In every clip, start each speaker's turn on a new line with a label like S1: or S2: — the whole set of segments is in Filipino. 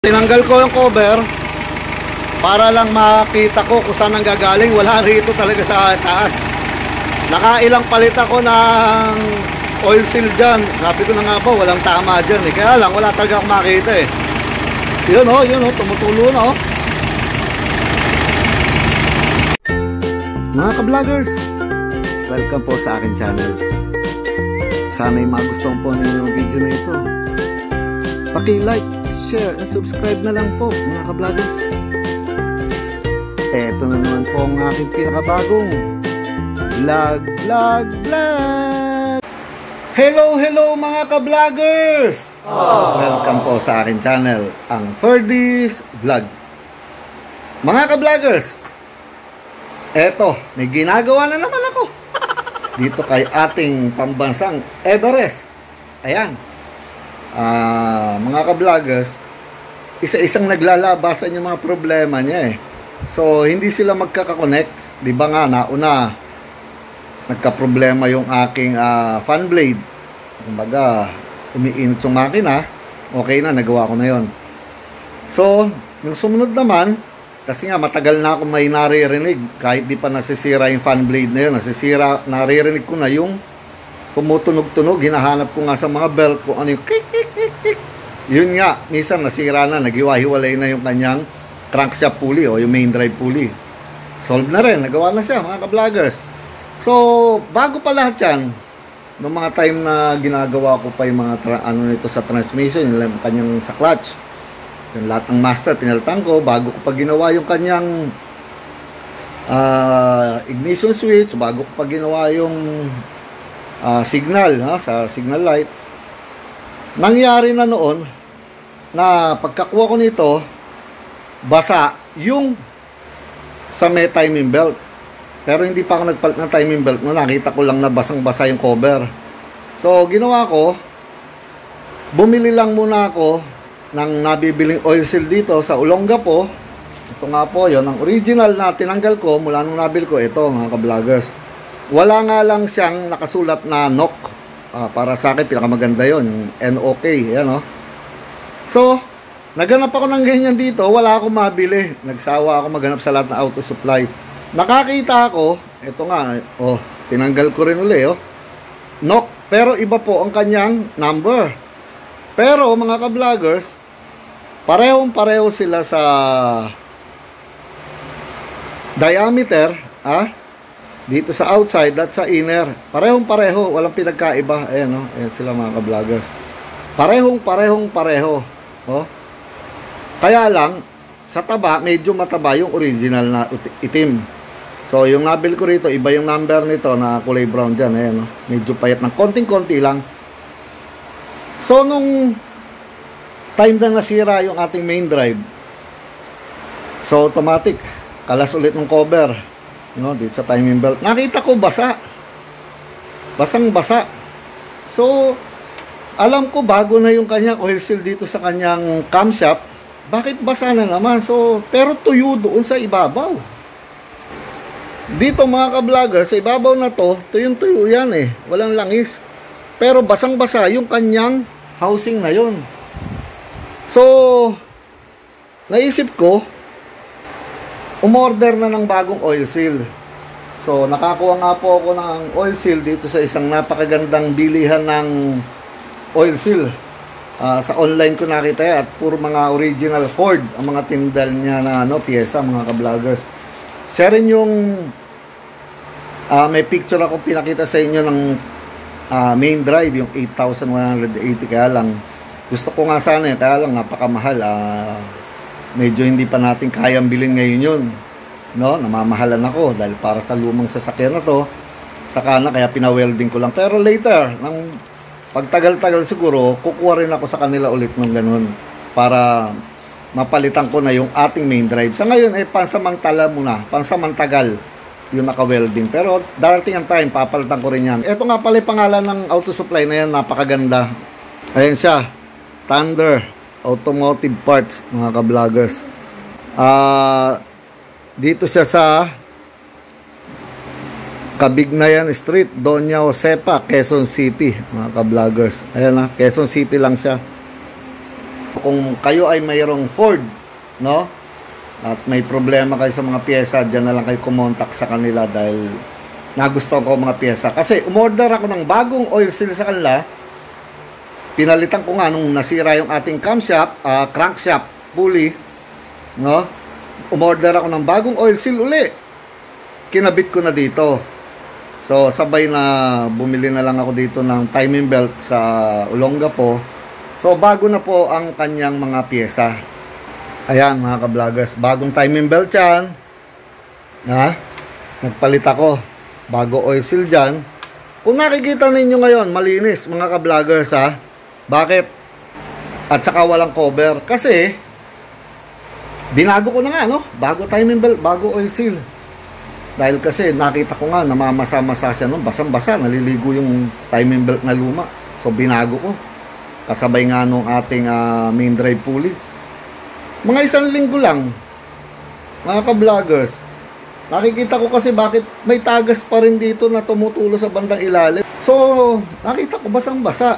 S1: Tinanggal ko yung cover para lang makita ko kung saan ang gagaling. Wala rito talaga sa taas. Nakailang palit ako ng oil seal dyan. Sabi ko na nga po, walang tama dyan eh. Kaya lang, wala talaga akong makita eh. Yun o, tumutulo na o. Mga ka-vloggers, welcome po sa akin channel. Sana'y magustuhan po ninyo yung video na ito. Paki-like, share, and subscribe na lang po mga ka-vloggers. Eto na naman po ang aking pinakabagong vlog. Hello mga ka-vloggers! Welcome po sa akin channel, ang Ferdy's Vlog. Mga ka-vloggers, eto, may ginagawa na naman ako dito kay ating pambansang Everest. Ayan. Mga ka-vloggers, isa-isang naglalabasan yung mga problema niya eh. So, hindi sila magkakakonect. Di ba nga, nauna, nagka-problema yung aking fan blade. Kumbaga, umiinit yung makina. Okay na, nagawa ko na yon. So, yung sumunod naman, kasi nga matagal na ako may naririnig. Kahit di pa nasisira yung fan blade na yun, nasisira, naririnig ko na yung pumutunog-tunog. Hinahanap ko nga sa mga belt kung ano yung kik. Yun nga, minsan nasira na, naghiwa-hiwalay na yung kanyang crankshaft pulley o yung main drive pulley. Solve na rin, nagawa na siya mga ka-vloggers. So, bago pa lahat yan, noong mga time na ginagawa ko pa yung mga nito sa transmission, yung kanyang sa clutch, yung lahat ng master pinalitan ko, bago ko pa ginawa yung kanyang ignition switch, bago ko pa ginawa yung signal sa signal light, nangyari na noon na pagkakuha ko nito, basa yung sa may timing belt. Pero hindi pa ako nagpalit ng timing belt no, nakita ko lang na basang-basa yung cover. So ginawa ko, bumili lang muna ako ng nabibiling oil seal dito sa Olongapo. Ito nga po yon, ang original na tinanggal ko mula nung nabil ko. Ito mga ka-vloggers, wala nga lang siyang nakasulat na NOC. Para sa akin pinakamaganda yon, yung NOK. Ayan, oh. So naganap ako ng ganyan dito, wala akong mabili. Nagsawa ako maghanap sa lahat ng auto supply. Nakakita ako, ito nga, oh, tinanggal ko rin uli, oh. NOC, pero iba po ang kanyang number. Pero mga ka-vloggers, parehong-pareho sila sa diameter, dito sa outside at sa inner. Parehong-pareho, walang pinagkaiba. Ayan, oh, ayan sila mga ka-vloggers. Pareho. Oh. Kaya lang, sa taba, medyo mataba yung original na itim. So, yung nabil ko rito, iba yung number nito na kulay brown dyan. Ayan, oh. Medyo payat ng konting-konti lang. So, nung time na nasira yung ating main drive, so, automatic, kalas ulit ng cover. Dito sa timing belt. Nakita ko basa. Basang-basa. So, alam ko bago na yung kanyang oil seal dito sa kanyang camshaft. Bakit basa na naman? So, pero tuyo doon sa ibabaw. Dito mga ka-vlogger, sa ibabaw na to, tuyong-tuyo yan eh. Walang langis. Pero basang-basa yung kanyang housing na yon. So, naisip ko, umorder na ng bagong oil seal. So, nakakuha nga po ako ng oil seal dito sa isang napakagandang bilihan ng oil seal. Sa online ko nakita yan, at puro mga original Ford ang mga tindal niya na pyesa mga ka-vloggers. Share rin yung may picture ako pinakita sa inyo ng main drive, yung 8,180. Kaya lang, gusto ko nga sana kaya lang napakamahal. Medyo hindi pa natin kayang bilhin ngayon yun. Namamahalan ako dahil para sa lumang sasakyan na to, saka na kaya pina-welding ko lang. Pero later, ng pagtagal-tagal siguro, kukuha rin ako sa kanila ulit ng ganun para mapalitan ko na yung ating main drive. Sa ngayon, pansamantala muna, pansamantagal yung naka-welding. Pero darating ang time, papalitan ko rin yan. Ito nga pala yung pangalan ng auto supply na yan, napakaganda. Ayan siya, Thunder Automotive Parts, mga ka-vloggers. Dito siya sa Cabignayan Street, Doña Josefa, Quezon City, mga ka-vloggers. Ayan na, Quezon City lang siya. Kung kayo ay mayroong Ford, no? At may problema kayo sa mga pyesa, dyan na lang kayo kumontak sa kanila dahil nagustuhan ko mga pyesa. Kasi umorder ako ng bagong oil seal sa kanila. Pinalitan ko nga nung nasira yung ating crankshaft pulley, no? Umorder ako ng bagong oil seal uli. Kinabit ko na dito. So, sabay na bumili na lang ako dito ng timing belt sa Olongapo. So, bago na po ang kanyang mga pyesa. Ayan, mga ka-vloggers. Bagong timing belt yan. Ha? Nagpalit ako. Bago oil seal dyan. Kung nakikita ninyo ngayon, malinis, mga ka-vloggers, ha? Bakit? At saka walang cover. Kasi, binago ko na nga, no? Bago timing belt, bago oil seal. Dahil kasi nakita ko nga namamasa-masa siya nun, basang-basa, naliligo yung timing belt na luma. So binago ko. Kasabay nga nung ating main drive pulley. Mga 1 linggo lang, mga ka-vloggers. Nakikita ko kasi bakit may tagas pa rin dito na tumutulo sa bandang ilalim. So nakita ko basang-basa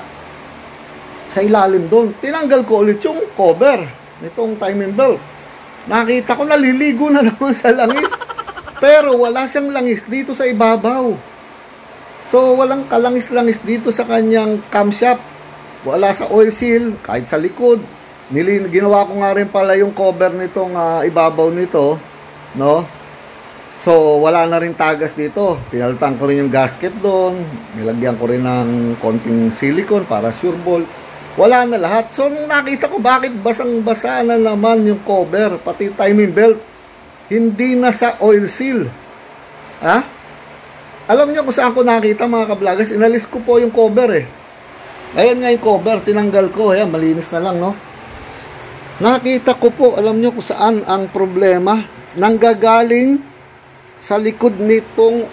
S1: sa ilalim doon. Tinanggal ko ulit yung cover nitong timing belt. Nakita ko naliligo na naman sa langis. Pero wala siyang langis dito sa ibabaw. So walang kalangis-langis dito sa kanyang camshaft. Wala sa oil seal, kahit sa likod. Ginawa ko nga rin pala yung cover nitong ibabaw nito, no? So wala na rin tagas dito. Pinalitan ko rin yung gasket doon. Nilagyan ko rin ng konting silicone para sure ball. Wala na lahat. So nung nakita ko bakit basang-basa na naman yung cover, pati timing belt. Hindi na sa oil seal. Ha? Alam niyo kung saan ko nakita, mga ka-vloggers? Inalis ko po yung cover eh. Ayan nga yung cover, tinanggal ko. Ayan, malinis na lang, no? Nakita ko po, alam niyo kung saan ang problema. Nanggagaling sa likod nitong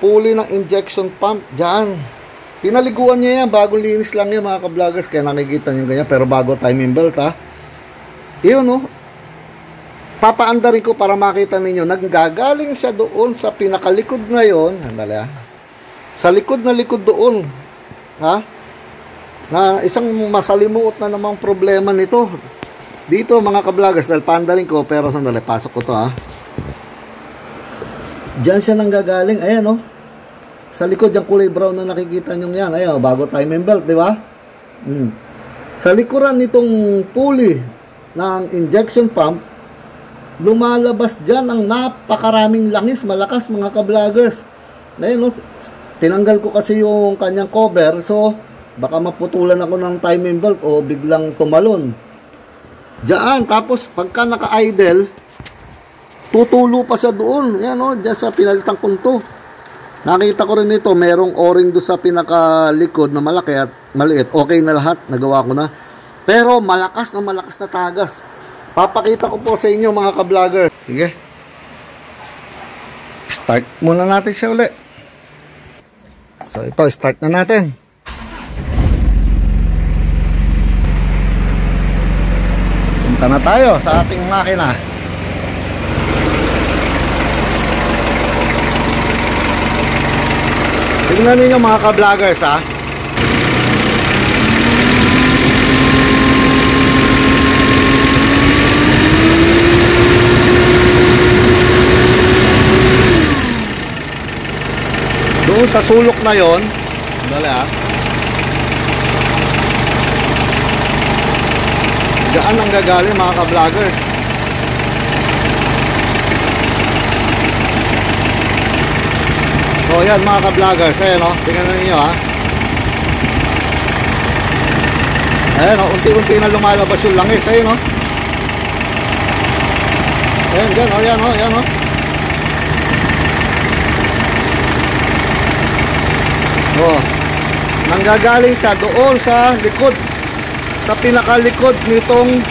S1: pulley ng injection pump. Diyan. Pinaliguan niya yan, bago linis lang yan, mga ka-vloggers. Kaya nakikita niyo ganyan, pero bago timing belt, ha? Iyon, no? Papaandarin ko para makita ninyo. Naggagaling siya doon sa pinakalikod ngayon. Handali ha. Sa likod na likod doon. Ha? Na isang masalimuot na namang problema nito. Dito mga ka-vloggers, dahil paandarin ko, pero sandali, pasok ko to ha. Diyan siya nanggagaling. Ayan oh. Sa likod, yung kulay brown na nakikita nyo yan. Ayan, bago timing belt, di ba? Sa likuran nitong pulley ng injection pump, lumalabas dyan ang napakaraming langis, malakas mga ka-vloggers. Ngayon, tinanggal ko kasi yung kanyang cover, so baka maputulan ako ng timing belt o biglang tumalon. Diyan, tapos pagka naka-idle, tutulo pa siya doon. Yan o, dyan sa pinalitang punto. Nakita ko rin ito, merong o-ring doon sa pinakalikod na malaki at maliit. Okay na lahat, nagawa ko na. Pero malakas na tagas. Papakita ko po sa inyo mga ka-vlogger. Sige. Start muna natin siya ulit. So ito, start na natin. Punta na tayo sa ating makina. Tingnan niyo mga ka-vloggers ha. Doon sa sulok na yon, dali ha. Diyan ang gagaling mga ka-vloggers. So yan mga ka-vloggers, ayan o, tingnan na ninyo ha. Ayan o, unti-unti na lumalabas yung langis, ayan o. Ayan, dyan o, ayan o, ayan o. Oh, nanggagaling siya doon sa likod, sa pinakalikod nitong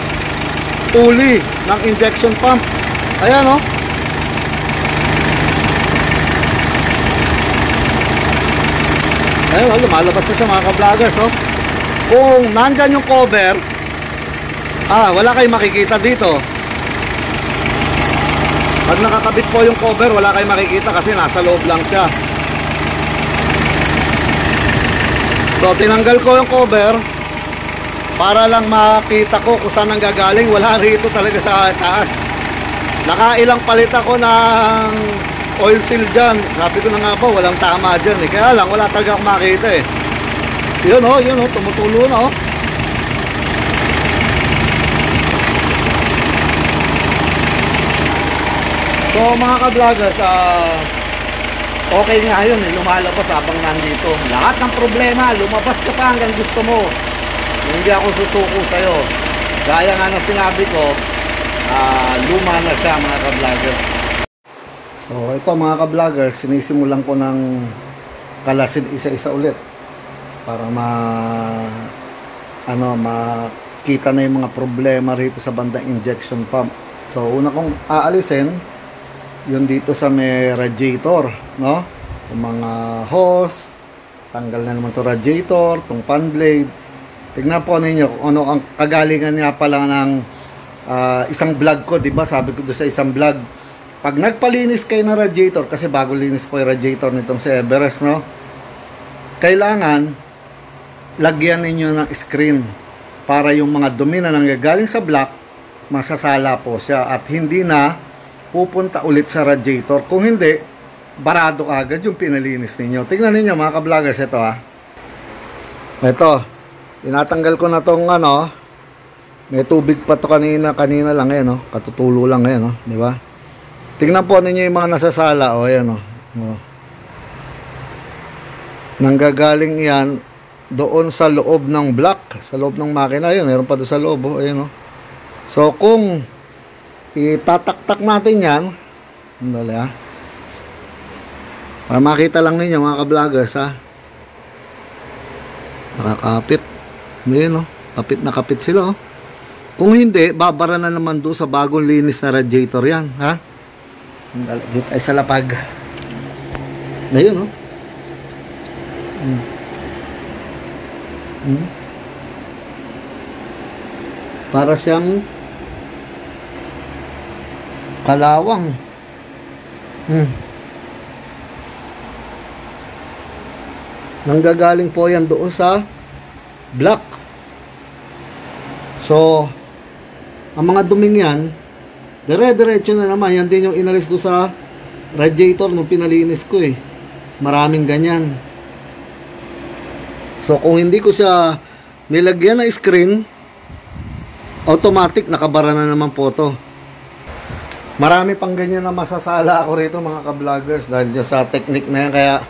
S1: pulley ng injection pump. Ayan oh. Ayan oh, lumalabas na siya mga ka-vloggers oh. Kung nandyan yung cover, wala kayong makikita dito. Pag nakakabit po yung cover, wala kayong makikita kasi nasa loob lang siya. So tinanggal ko yung cover para lang makita ko kung saan ang gagaling. Wala rito talaga sa taas. Nakailang palit ako ng oil seal dyan. Sabi ko na nga po, walang tama dyan eh. Kaya lang, wala talaga akong makita eh. Yun oh, tumutulo na oh. So mga ka-vloggers, okay nga yun eh, lumalabas habang nandito. Lahat ng problema, lumabas ka pa hanggang gusto mo. Hindi ako susuko sa'yo. Gaya nga na sinabi ko, luma na siya mga ka-vloggers. So ito mga ka-vloggers, sinisimulan ko ng kalasin isa-isa ulit para makita na yung mga problema rito sa bandang injection pump. So una kong aalisin yun dito sa may radiator, no? Yung mga hose, tanggal na naman to radiator, tong fan blade. Tignan po ninyo kung ano ang kagalingan niya pala ng isang vlog ko, di ba? Sabi ko doon sa isang vlog, pag nagpalinis kayo ng radiator, kasi bago linis po yung radiator nitong si Everest, no? Kailangan lagyan ninyo ng screen para yung mga dumi na nanggagaling sa block, masasala po siya at hindi na pupunta ulit sa radiator. Kung hindi, barado agad yung pinalinis ninyo. Tingnan ninyo mga ka-vloggers, ito ha. Ito, tinatanggal ko na tong may tubig pa to kanina lang eh, no? Katutulo lang eh, no? Di ba? Tingnan po ninyo yung mga nasasala, oh, ayan, oh. Nanggagaling yan doon sa loob ng block, sa loob ng makina, yun, meron pa doon sa loob, oh, ayan, oh. So, kung itataktak natin yan, dali ha, para makita lang ninyo mga ka-vloggers ha, nakakapit, yun, oh. Kapit na kapit sila, oh. Kung hindi, babara na naman doon sa bagong linis na radiator yan, ha. Dito ay sa lapag na yun, oh. Para siyang kalawang. Nanggagaling po yan doon sa block. So ang mga duming yan, dire-diretso na naman. Yan din yung inalis doon sa radiator nung pinalinis ko eh. Maraming ganyan. So kung hindi ko siya nilagyan na screen, automatic nakabara na naman po to. Marami pang ganyan na masasala ako rito mga ka-vloggers dahil dyan sa technique na yan. Kaya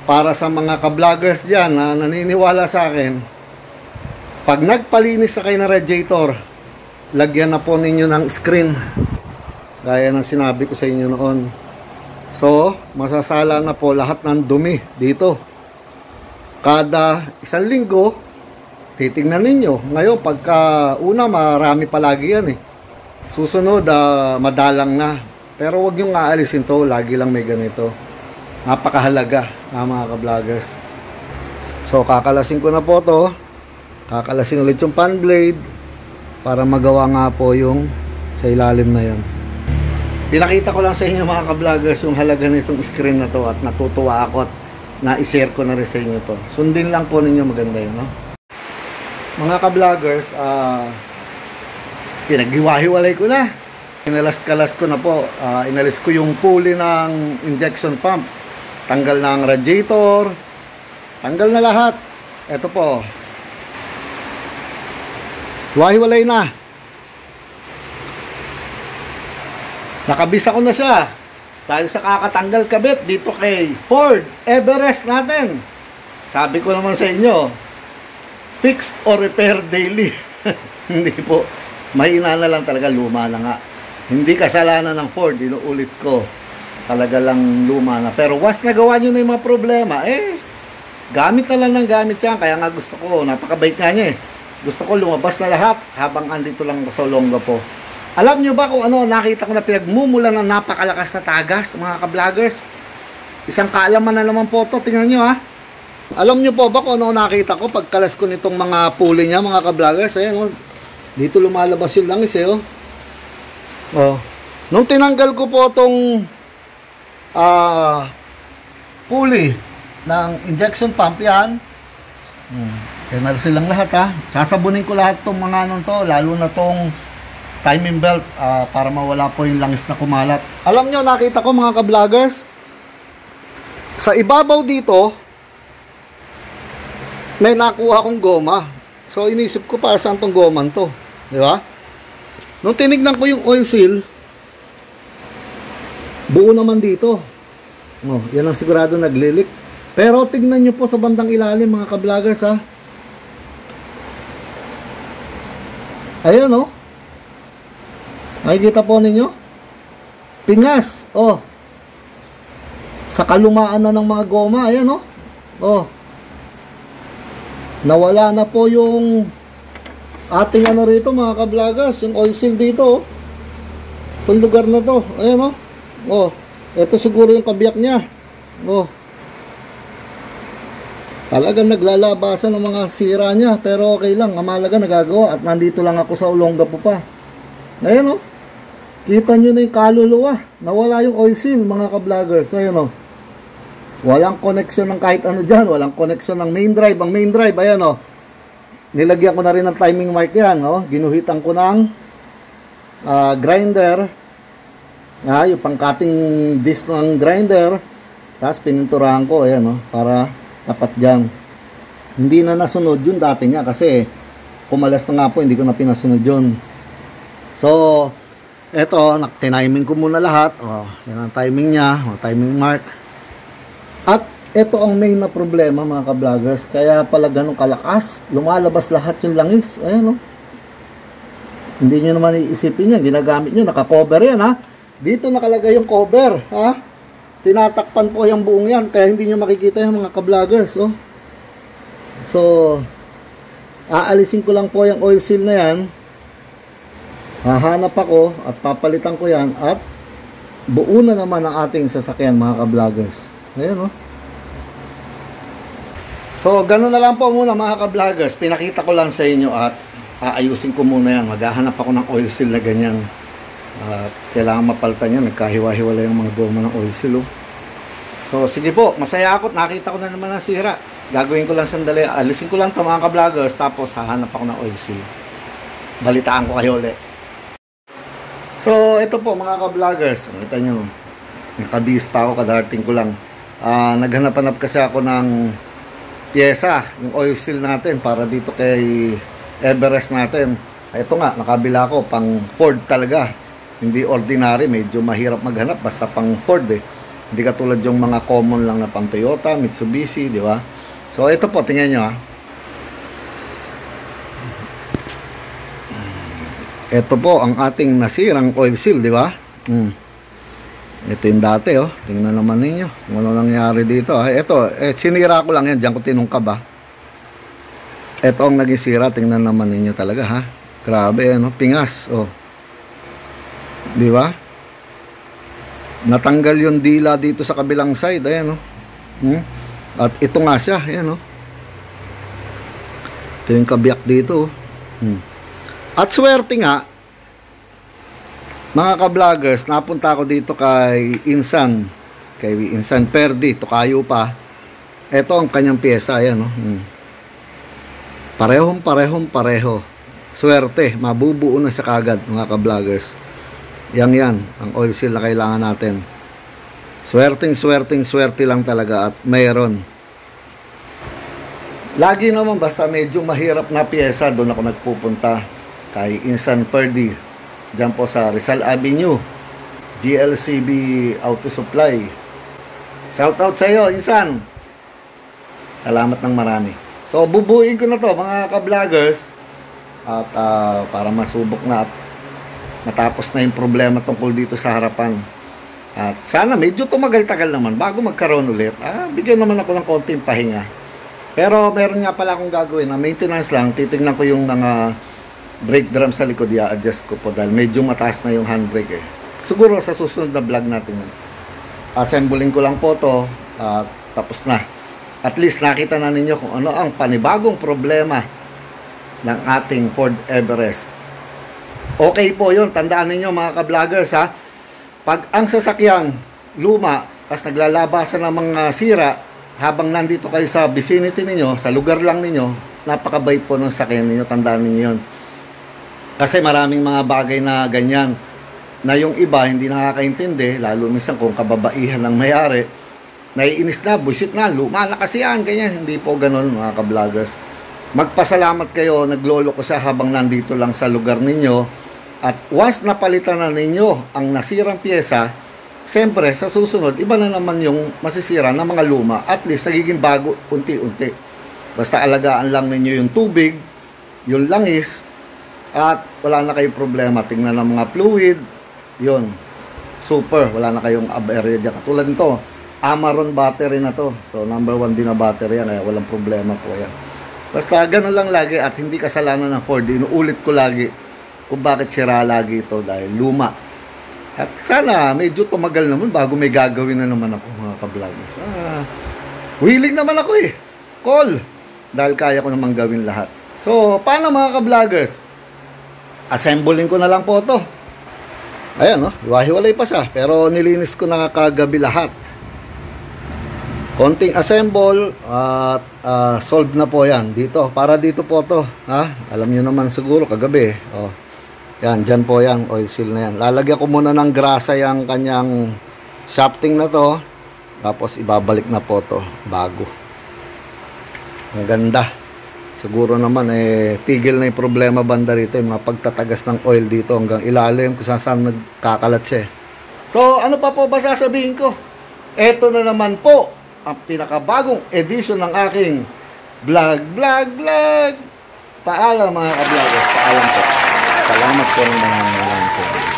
S1: para sa mga ka-vloggers dyan na naniniwala sa akin, pag nagpalinis sa kayo ng radiator, lagyan na po ninyo ng screen gaya ng sinabi ko sa inyo noon. So masasala na po lahat ng dumi dito. Kada isang linggo titingnan ninyo. Ngayon pagka una marami palagi yan eh. Susunod, madalang na. Pero wag yung aalisin to. Lagi lang may ganito. Napakahalaga mga ka-vloggers. So, kakalasin ko na po to. Kakalasin ulit yung fan blade para magawa nga po yung sa ilalim na yun. Pinakita ko lang sa inyo mga ka-vloggers yung halaga nitong screen na to at natutuwa ako at na-share ko na rin sa inyo to. Sundin lang po ninyo, maganda yun, no? Mga ka-vloggers, pinaghiwa-hiwalay ko na. Inalas-kalas ko na po. Inalis ko yung pulley ng injection pump. Tanggal na ang radiator. Tanggal na lahat. Ito po. Hiwa-hiwalay na. Nakabisa ko na siya. Dahil sa kakatanggal kabit dito kay Ford Everest natin. Sabi ko naman sa inyo, fix or repair daily. Hindi po. Mahina na lang talaga, luma na nga. Hindi kasalanan ng Ford, inuulit ko. Talaga lang luma na. Pero once nagawa nyo na yung mga problema, gamit na lang ng gamit yan. Kaya nga gusto ko, napakabait nga niya eh. Gusto ko lumabas na lahat habang andito lang sa Olongapo. Alam nyo ba kung ano, nakita ko na pinagmumula ng napakalakas na tagas, mga ka-vloggers? Isang kaalaman na naman po ito, tingnan nyo ha. Alam nyo po ba kung ano nakita ko pagkalas ko nitong mga pulley niya, mga ka-vloggers? Ayan, dito lumalabas yung langis eh, oh. Nung tinanggal ko po itong pulley ng injection pump yan, Kaya silang lahat ha. Sasabunin ko lahat tong mga ano to, lalo na tong timing belt para mawala po yung langis na kumalat. Alam nyo, nakita ko mga ka-vloggers, sa ibabaw dito, may nakuha akong goma. So inisip ko para saan tong goman to. Di ba? Nung tinignan ko yung oil seal, buo naman dito. Oh, yan ang sigurado naglilik. Pero tignan nyo po sa bandang ilalim mga ka-vloggers ha. Ayun oh. Nakikita po ninyo? Pingas. Oh. Sa kalumaan na ng mga goma. Ayan oh. Oh. Nawala na po yung ating ano rito mga ka-vloggers. Yung oil seal dito oh. Itong lugar na to. Ayan oh. Oh. Ito siguro yung kabiyak niya. Oh. Talagang naglalabasan ng mga sira niya. Pero okay lang, ang mahalaga nagagawa. At nandito lang ako sa Olongapo pa. Ayan o. Kita nyo na yung kaluluwa. Nawala yung oil seal mga ka-vloggers. Ayan o. Walang connection ng kahit ano dyan. Walang connection ng main drive. Ang main drive, ayan o. Nilagyan ko na rin ng timing mark yan. O. Ginuhitan ko ng grinder. Yung pang-cutting disc ng grinder. Tapos pininturahan ko. Ayan o. Para tapat dyan. Hindi na nasunod yun dati nga kasi kumalas na nga po, hindi ko na pinasunod yun. So, eto, tiniming ko muna lahat. Yan ang timing niya, timing mark. At eto ang main na problema mga ka-vloggers. Kaya pala ganun kalakas, lumalabas lahat yung langis. Ayan o. Hindi nyo naman iisipin yan, ginagamit nyo, naka-cover yan ha. Dito nakalagay yung cover ha. Tinatakpan po yung buong yan. Kaya hindi nyo makikita yung mga ka-vloggers. Oh. So, aalisin ko lang po yung oil seal na yan. Hahanap ako at papalitan ko yan. At buo na naman ang ating sasakyan mga ka-vloggers. Ayan oh. So, ganun na lang po muna mga ka-vloggers. Pinakita ko lang sa inyo at aayusin ko muna yan. Maghahanap ako ng oil seal na ganyan. Kailangan mapalitan yan. Nagkahiwa-hiwala yung mga goma ng oil seal. So sige po, masaya ako. Nakita ko na naman ang sira. Gagawin ko lang sandali. Alisin ko lang ito mga ka-vloggers. Tapos hahanap ako ng oil seal. Balitaan ko kayo ulit. So ito po mga ka-vloggers. Nakita nyo, nakabihis pa ako. Kadarating ko lang. Naghanap-hanap kasi ako ng pyesa. Yung oil seal natin para dito kay Everest natin. Ito nga, nakabila ko. Pang Ford talaga. Hindi ordinary, medyo mahirap maghanap basta pang Ford eh. Hindi katulad yung mga common lang na pang Toyota, Mitsubishi, di ba? So ito po, tingnan nyo ha. Ito po ang ating nasirang oil seal, di ba? Ito yung dati oh. Tingnan naman ninyo kung ano nangyari dito ha. Ito, sinira ko lang yan, diyan ko tinungkab ha. Ito ang naging sira, tingnan naman ninyo talaga ha. Grabe ano, pingas oh. Di ba? Natanggal yung dila dito sa kabilang side, ayan oh. At ito nga siya, ayan oh. Ito yung kabiyak dito oh. At swerte nga, mga ka-vloggers, napunta ako dito kay Insan Perdi, Tokayo pa. Ito ang kanyang pyesa, ayan oh. Pareho. Swerte, mabubuo na siya kagad mga ka-vloggers. Yan ang oil seal na kailangan natin. Swerte lang talaga at mayroon. Lagi naman basta medyo mahirap na pyesa, doon ako nagpupunta kay Insan Perdi. Diyan po sa Rizal Avenue, GLCB Auto Supply. Shoutout sa iyo, Insan. Salamat ng marami. So bubuin ko na to mga ka-vloggers. At para masubok na at matapos na yung problema tungkol dito sa harapan. At sana medyo tumagal-tagal naman bago magkaroon ulit. Bigyan naman ako ng konting pahinga. Pero meron nga pala akong gagawin na maintenance lang. Titignan ko yung mga brake drum sa likod. I-adjust ko po dahil medyo mataas na yung handbrake eh. Siguro sa susunod na vlog natin yun. Assembling ko lang po to at tapos na. At least nakita na ninyo kung ano ang panibagong problema ng ating Ford Everest. Okay po yun, tandaan ninyo mga ka-vloggers ha. Pag ang sasakyan luma, tas naglalabasan ng mga sira habang nandito kayo sa vicinity ninyo, sa lugar lang ninyo, napakabait po ng sakyan ninyo, tandaan niyo yun. Kasi maraming mga bagay na ganyan, na yung iba hindi nakakaintindi, lalo minsan kung kababaihan ng may-ari, naiinis na, buisit na, luma na kasi yan, ganyan. Hindi po ganun mga ka-vloggers. Magpasalamat kayo, naglolo ko sa habang nandito lang sa lugar ninyo. At once napalitan na ninyo ang nasirang pyesa, siyempre sa susunod, iba na naman yung masisira ng mga luma. At least nagiging bago unti-unti. Basta alagaan lang ninyo yung tubig, yung langis, at wala na kayong problema. Tingnan ng mga fluid, yun, super, wala na kayong aberya dyan. Katulad nito, Amaron battery na to. So number 1 din na battery yan, walang problema po yan. Basta ganun lang lagi at hindi kasalanan ng Ford. Inuulit ko lagi kung bakit sira lagi ito, dahil luma. At sana medyo tumagal naman bago may gagawin na naman ako mga ka-vloggers. Willing naman ako call, dahil kaya ko naman gawin lahat. So paano mga ka-vloggers? Assembling ko na lang po ito. Ayan, hiwa-hiwalay pa siya, pero nilinis ko na kagabi lahat. Konting assemble at solve na po yan dito. Para dito po to, alam niyo naman siguro kagabi. Yan, dyan po yan, oil seal na yan. Lalagyan ko muna ng grasa yung kanyang shafting na to. Tapos ibabalik na po to bago. Ang ganda. Siguro naman tigil na yung problema banda rito, yung mga pagtatagas ng oil dito hanggang ilalim kung saan nagkakalat siya. So ano pa po ba sasabihin ko? Eto na naman po ang pinakabagong edition ng aking vlog. Paalam mga ka-vloggers, paalam po. Salamat po ng mga